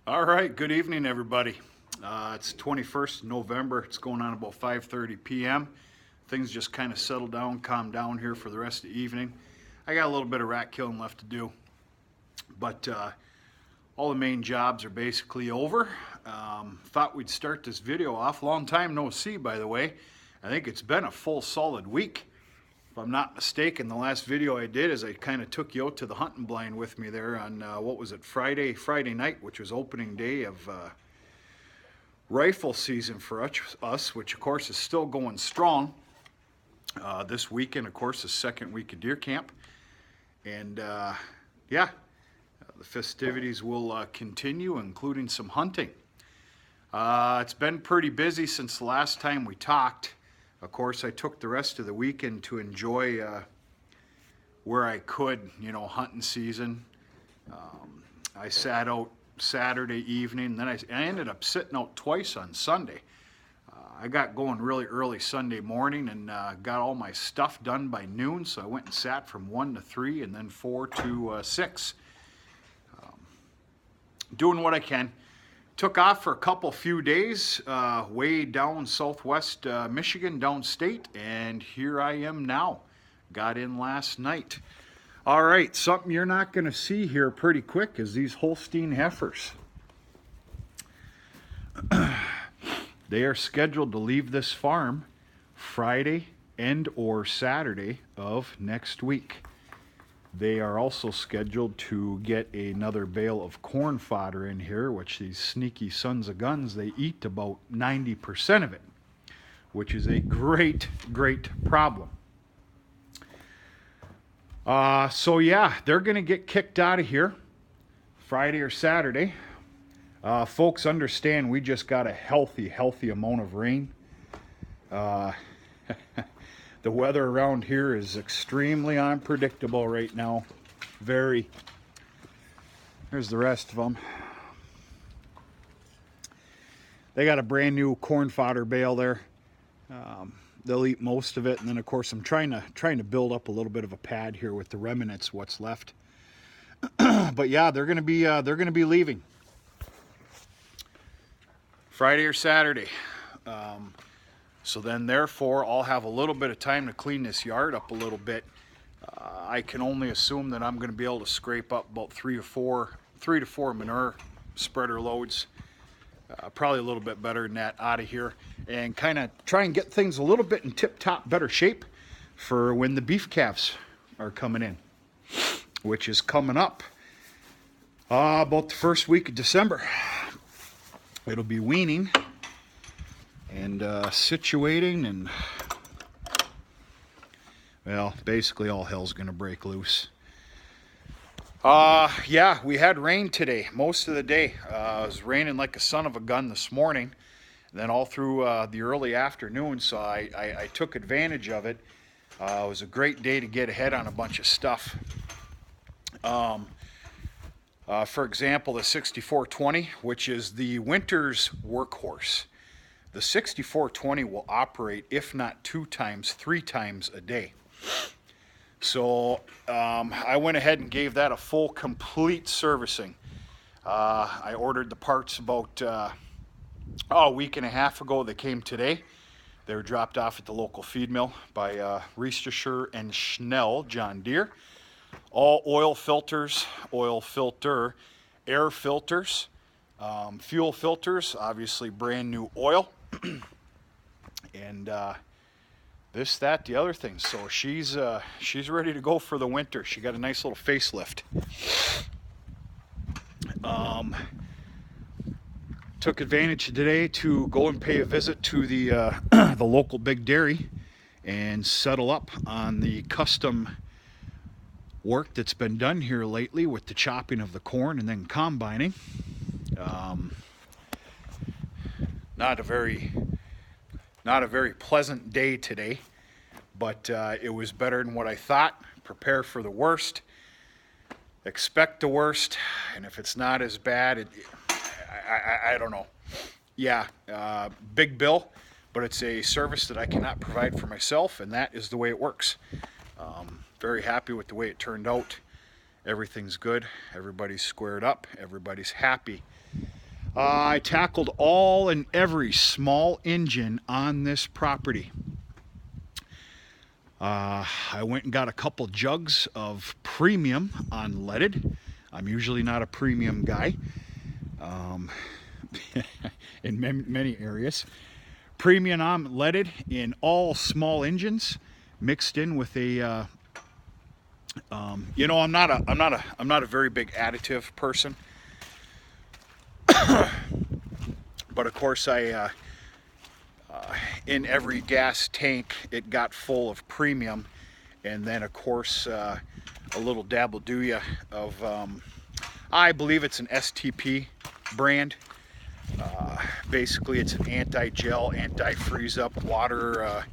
All right, good evening, everybody. It's 21st November. It's going on about 5:30 p.m. Things just kind of settled down, calmed down here for the rest of the evening. I got a little bit of rat killing left to do, but all the main jobs are basically over. Thought we'd start this video off. Long time no see, by the way. I think it's been a full solid week. If I'm not mistaken, the last video I did is I kind of took you out to the hunting blind with me there on, what was it, Friday night, which was opening day of rifle season for us, which of course is still going strong. This weekend, of course, is second week of deer camp. And yeah, the festivities will continue, including some hunting. It's been pretty busy since the last time we talked. Of course, I took the rest of the weekend to enjoy where I could, hunting season. I sat out Saturday evening, and then I ended up sitting out twice on Sunday. I got going really early Sunday morning and got all my stuff done by noon, so I went and sat from 1 to 3 and then 4 to 6. Doing what I can. Took off for a few days, way down southwest Michigan, downstate, and here I am now. Got in last night. All right, something you're not going to see here pretty quick is these Holstein heifers. They are scheduled to leave this farm Friday and or Saturday of next week. They are also scheduled to get another bale of corn fodder in here, which these sneaky sons of guns, they eat about 90% of it, which is a great problem. So yeah, they're going to get kicked out of here Friday or Saturday. Folks, understand we just got a healthy amount of rain. The weather around here is extremely unpredictable right now. Very. Here's the rest of them. They got a brand new corn fodder bale there. They'll eat most of it, and then of course I'm trying to build up a little bit of a pad here with the remnants, what's left. But yeah, they're gonna be leaving Friday or Saturday. So then, therefore, I'll have a little bit of time to clean this yard up a little bit. I can only assume that I'm going to be able to scrape up about 3 to 4 manure spreader loads. Probably a little bit better than that out of here, and kind of try and get things a little bit in tip-top better shape for when the beef calves are coming in, which is coming up about the first week of December. It'll be weaning and situating, and well, basically all hell's gonna break loose. Yeah, we had rain today most of the day. It was raining like a son of a gun this morning, and then all through the early afternoon, so I took advantage of it. It was a great day to get ahead on a bunch of stuff. For example, the 6420, which is the winter's workhorse. The 6420 will operate, if not 2 times, 3 times a day. So I went ahead and gave that a full, complete servicing. I ordered the parts about a week and a half ago. They came today. They were dropped off at the local feed mill by Riesterscher and Schnell, John Deere. All oil filters, oil filter, air filters, fuel filters, obviously brand new oil. And this, that, the other thing. So she's ready to go for the winter. She got a nice little facelift. Took advantage today to go and pay a visit to the the local big dairy and settle up on the custom work that's been done here lately with the chopping of the corn and then combining. Not a very pleasant day today, but it was better than what I thought. Prepare for the worst, expect the worst, and if it's not as bad, I don't know. Yeah, big bill, but it's a service that I cannot provide for myself, and that is the way it works. Very happy with the way it turned out. Everything's good. Everybody's squared up. Everybody's happy. I tackled all and every small engine on this property. I went and got a couple jugs of premium unleaded. I'm usually not a premium guy in many areas. Premium unleaded in all small engines, mixed in with a. You know, I'm not a very big additive person, but of course in every gas tank it got full of premium, and then of course a little dabble do ya of I believe it's an STP brand. Basically it's an anti-gel, anti-freeze up water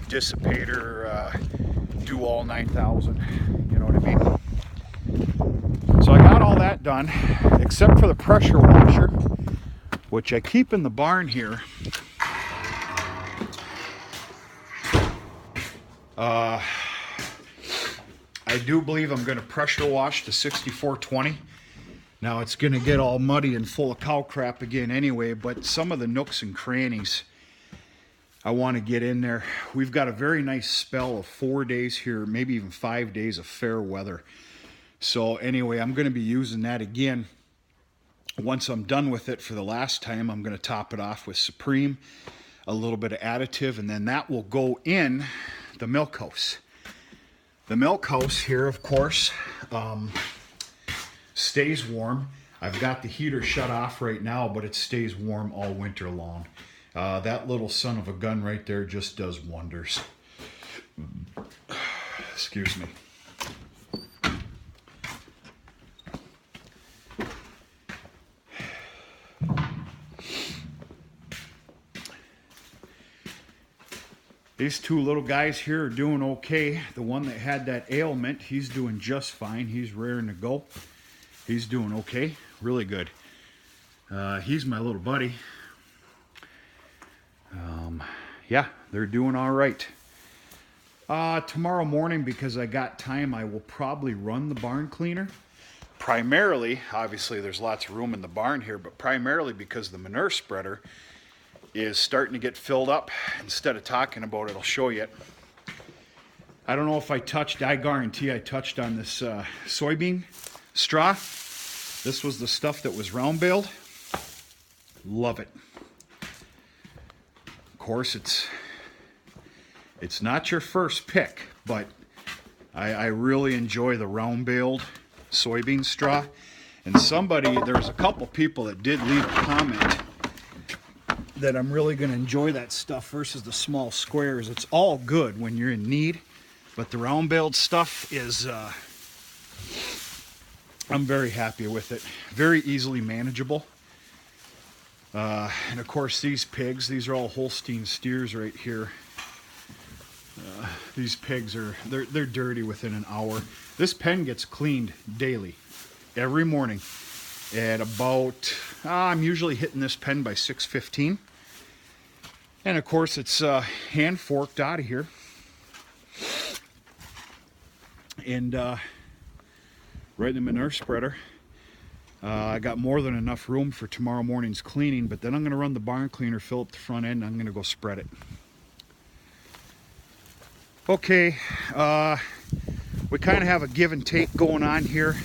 dissipator, do all 9000, you know what I mean? So I got all that done except for the pressure washer, which I keep in the barn here. I do believe I'm going to pressure wash the 6420. Now it's going to get all muddy and full of cow crap again anyway, but some of the nooks and crannies I want to get in there. We've got a very nice spell of 4 days here, maybe even 5 days of fair weather. So anyway, I'm going to be using that again. Once I'm done with it for the last time, I'm going to top it off with Supreme, a little bit of additive, and then that will go in the milk house. The milk house here, of course, stays warm. I've got the heater shut off right now, but it stays warm all winter long. That little son of a gun right there just does wonders. Excuse me. These two little guys here are doing okay. The one that had that ailment, he's doing just fine. He's raring to go. He's doing okay, really good. He's my little buddy. Yeah, they're doing all right. Tomorrow morning, because I got time, I will probably run the barn cleaner. Primarily, obviously there's lots of room in the barn here, but primarily because the manure spreader is starting to get filled up. Instead of talking about it, I'll show you it. I don't know if I guarantee I touched on this soybean straw. This was the stuff that was round baled. Love it. Of course, it's not your first pick, but I really enjoy the round baled soybean straw. And there's a couple people that did leave a comment that I'm really going to enjoy that stuff versus the small squares. It's all good when you're in need, but the round baled stuff is I'm very happy with it. Very easily manageable. And of course these pigs, these are all Holstein steers right here. These pigs they're dirty within an hour. This pen gets cleaned daily, every morning at about, I'm usually hitting this pen by 6:15. And of course it's hand forked out of here. And right in the manure spreader. I got more than enough room for tomorrow morning's cleaning, but then I'm going to run the barn cleaner, fill up the front end, and I'm going to go spread it. Okay, we kind of have a give and take going on here.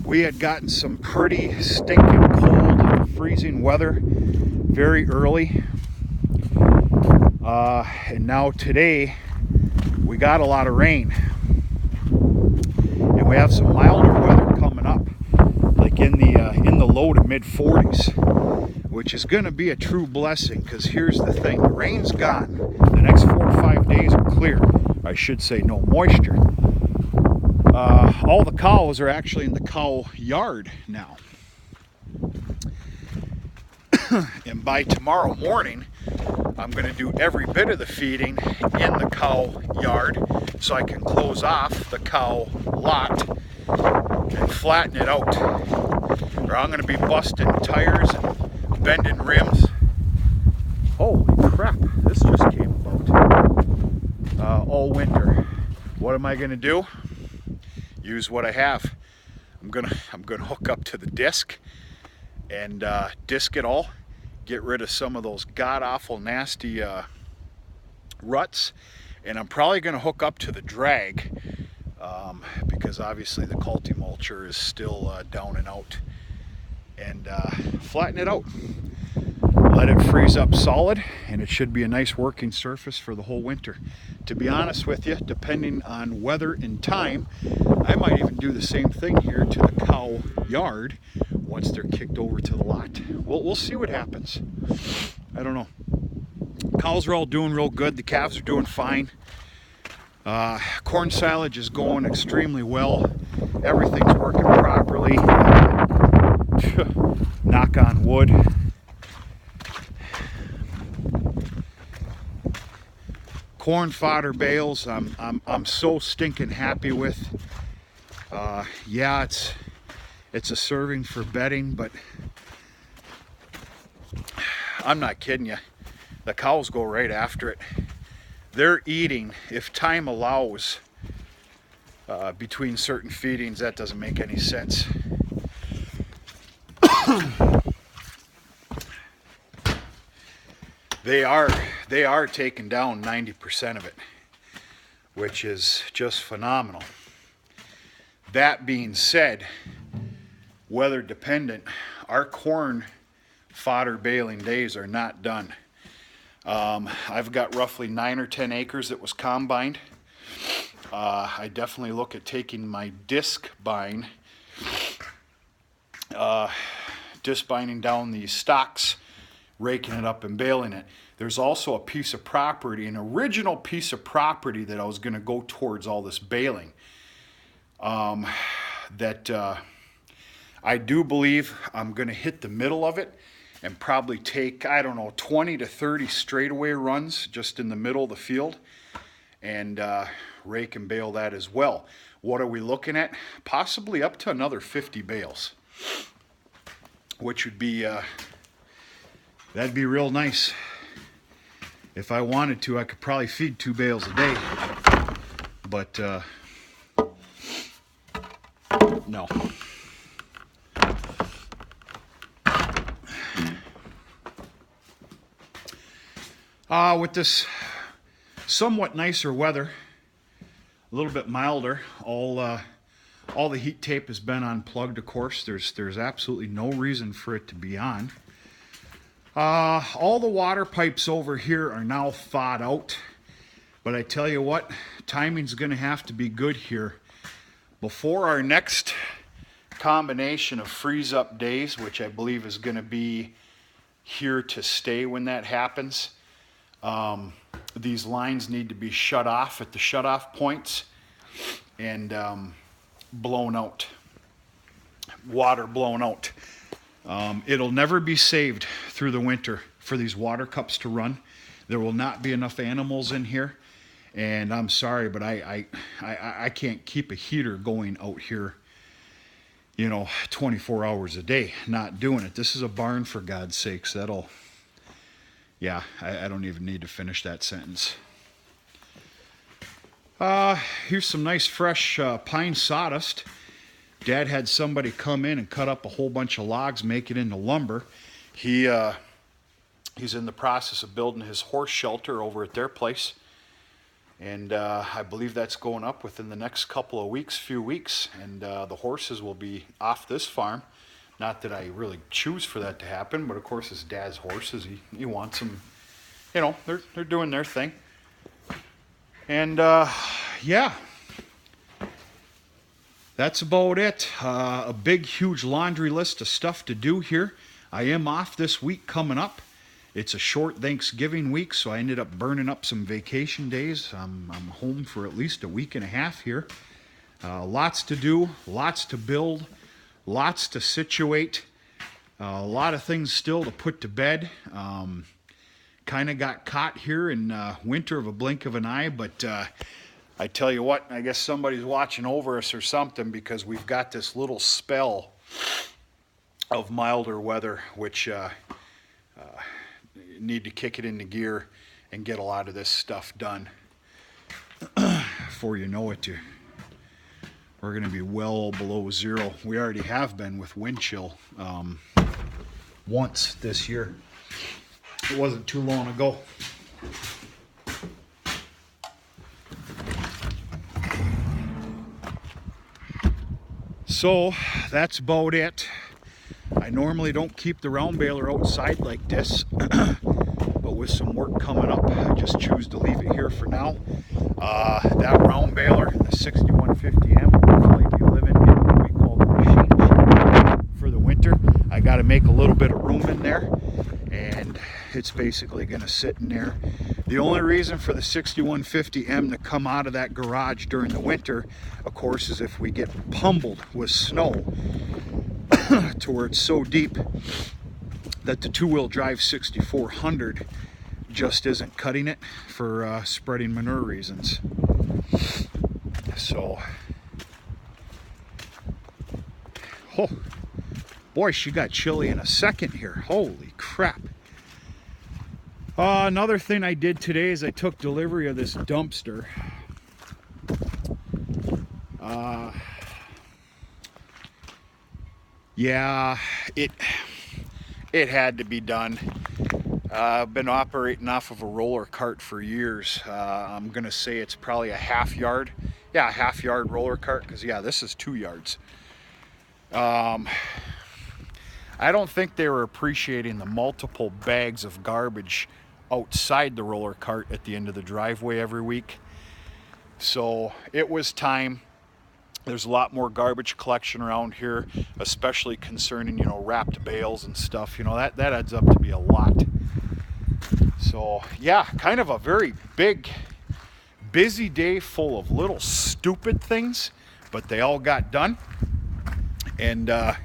We had gotten some pretty stinking cold, freezing weather very early. And now today, we got a lot of rain. And we have some milder weather coming up, like in the low to mid 40s, which is going to be a true blessing, because here's the thing: the rain's gone. The next 4 or 5 days are clear. I should say no moisture. All the cows are actually in the cow yard now. And by tomorrow morning, I'm going to do every bit of the feeding in the cow yard so I can close off the cow lot and flatten it out. Or I'm going to be busting tires and bending rims. Holy crap, this just came about. All winter. What am I going to do? Use what I have. I'm gonna hook up to the disc and disc it all, get rid of some of those god-awful nasty ruts. And I'm probably going to hook up to the drag because obviously the mulcher is still down and out, and flatten it out. Let it freeze up solid, and it should be a nice working surface for the whole winter. To be honest with you, depending on weather and time, I might even do the same thing here to the cow yard once they're kicked over to the lot. We'll see what happens. I don't know. Cows are all doing real good. The calves are doing fine. Corn silage is going extremely well. Everything's working properly. Knock on wood. Corn fodder bales, I'm so stinking happy with. Yeah, it's a serving for bedding, but I'm not kidding you. The cows go right after it. They're eating, if time allows, between certain feedings. That doesn't make any sense. They are taking down 90% of it, which is just phenomenal. That being said, weather dependent, our corn fodder baling days are not done. I've got roughly 9 or 10 acres that was combined. I definitely look at taking my disc binding down these stocks, raking it up and baling it. There's also a piece of property, an original piece of property that I was going to go towards all this baling. That I do believe I'm going to hit the middle of it and probably take, I don't know, 20 to 30 straightaway runs just in the middle of the field, and rake and bale that as well. What are we looking at? Possibly up to another 50 bales, which would be, that'd be real nice. If I wanted to, I could probably feed 2 bales a day, but no. With this somewhat nicer weather, a little bit milder, all the heat tape has been unplugged, of course. There's absolutely no reason for it to be on. All the water pipes over here are now thawed out, but I tell you what, timing's going to have to be good here. Before our next combination of freeze up days, which I believe is going to be here to stay when that happens, these lines need to be shut off at the shut-off points and blown out, water blown out. It'll never be saved through the winter for these water cups to run. There will not be enough animals in here, and I'm sorry, but I can't keep a heater going out here, you know, 24 hours a day. Not doing it. This is a barn, for God's sakes. That'll, yeah, I don't even need to finish that sentence. Here's some nice fresh pine sawdust. Dad had somebody come in and cut up a whole bunch of logs, make it into lumber. He's in the process of building his horse shelter over at their place, and I believe that's going up within the next couple of weeks, few weeks, and the horses will be off this farm. Not that I really choose for that to happen, but of course it's Dad's horses. He wants them, you know, they're doing their thing. And yeah, that's about it. A big, huge laundry list of stuff to do here. I am off this week coming up. It's a short Thanksgiving week, so I ended up burning up some vacation days. I'm home for at least a week and a half here. Lots to do, lots to build, lots to situate, a lot of things still to put to bed. Kind of got caught here in winter of a blink of an eye, but I tell you what, I guess somebody's watching over us or something, because we've got this little spell of milder weather, which need to kick it into gear and get a lot of this stuff done. Before you know it, we're going to be well below zero. We already have been with wind chill. once this year. It wasn't too long ago. So that's about it. I normally don't keep the round baler outside like this, but with some work coming up, I just choose to leave it here for now. That round baler, the 6150M, will probably be living in what we call the machine shed for the winter. I got to make a little bit of room in there, and it's basically going to sit in there. The only reason for the 6150M to come out of that garage during the winter, of course, is if we get pummeled with snow to where it's so deep that the two-wheel drive 6400 just isn't cutting it for spreading manure reasons. So, oh boy, she got chilly in a second here. Holy crap. Another thing I did today is I took delivery of this dumpster. Yeah, it had to be done. I've been operating off of a roller cart for years. I'm gonna say it's probably a half yard. Yeah, a half yard roller cart, because yeah, this is 2 yards. I don't think they were appreciating the multiple bags of garbage outside the roller cart at the end of the driveway every week. So it was time. There's a lot more garbage collection around here, especially concerning, you know, wrapped bales and stuff. You know, that adds up to be a lot. So yeah, kind of a very big, busy day full of little stupid things, but they all got done. And yeah,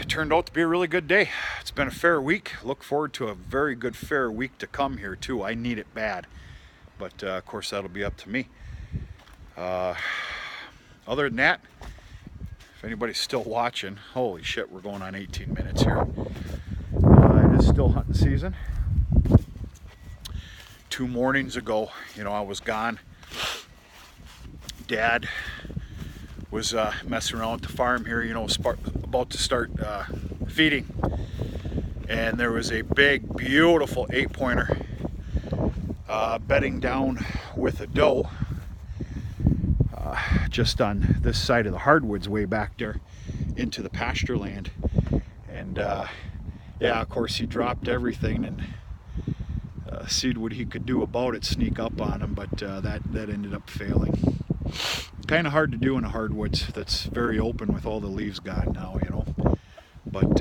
it turned out to be a really good day. It's been a fair week. Look forward to a very good fair week to come here too. I need it bad, but of course that'll be up to me. Other than that, if anybody's still watching, holy shit, we're going on 18 minutes here. It is still hunting season. 2 mornings ago, you know, I was gone. Dad was messing around with the farm here, you know, about to start feeding, and there was a big, beautiful 8-pointer bedding down with a doe just on this side of the hardwoods way back there into the pasture land. And yeah, of course he dropped everything and see what he could do about it, sneak up on him, but that ended up failing. Kind of hard to do in a hardwoods that's very open with all the leaves gone now, you know. But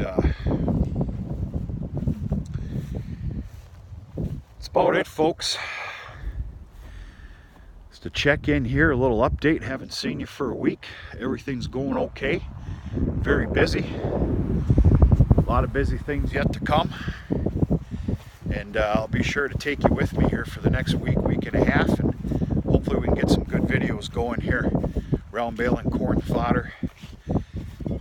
that's about it, folks. Just to check in here, a little update. Haven't seen you for a week. Everything's going okay. Very busy. A lot of busy things yet to come. And I'll be sure to take you with me here for the next week, week and a half, and hopefully we can get some good videos going here. Round baling corn fodder,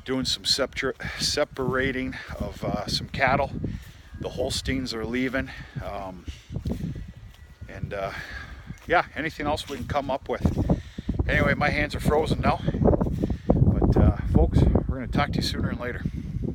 doing some separating of some cattle. The Holsteins are leaving, and yeah, anything else we can come up with. Anyway, my hands are frozen now, but folks, we're going to talk to you sooner and later.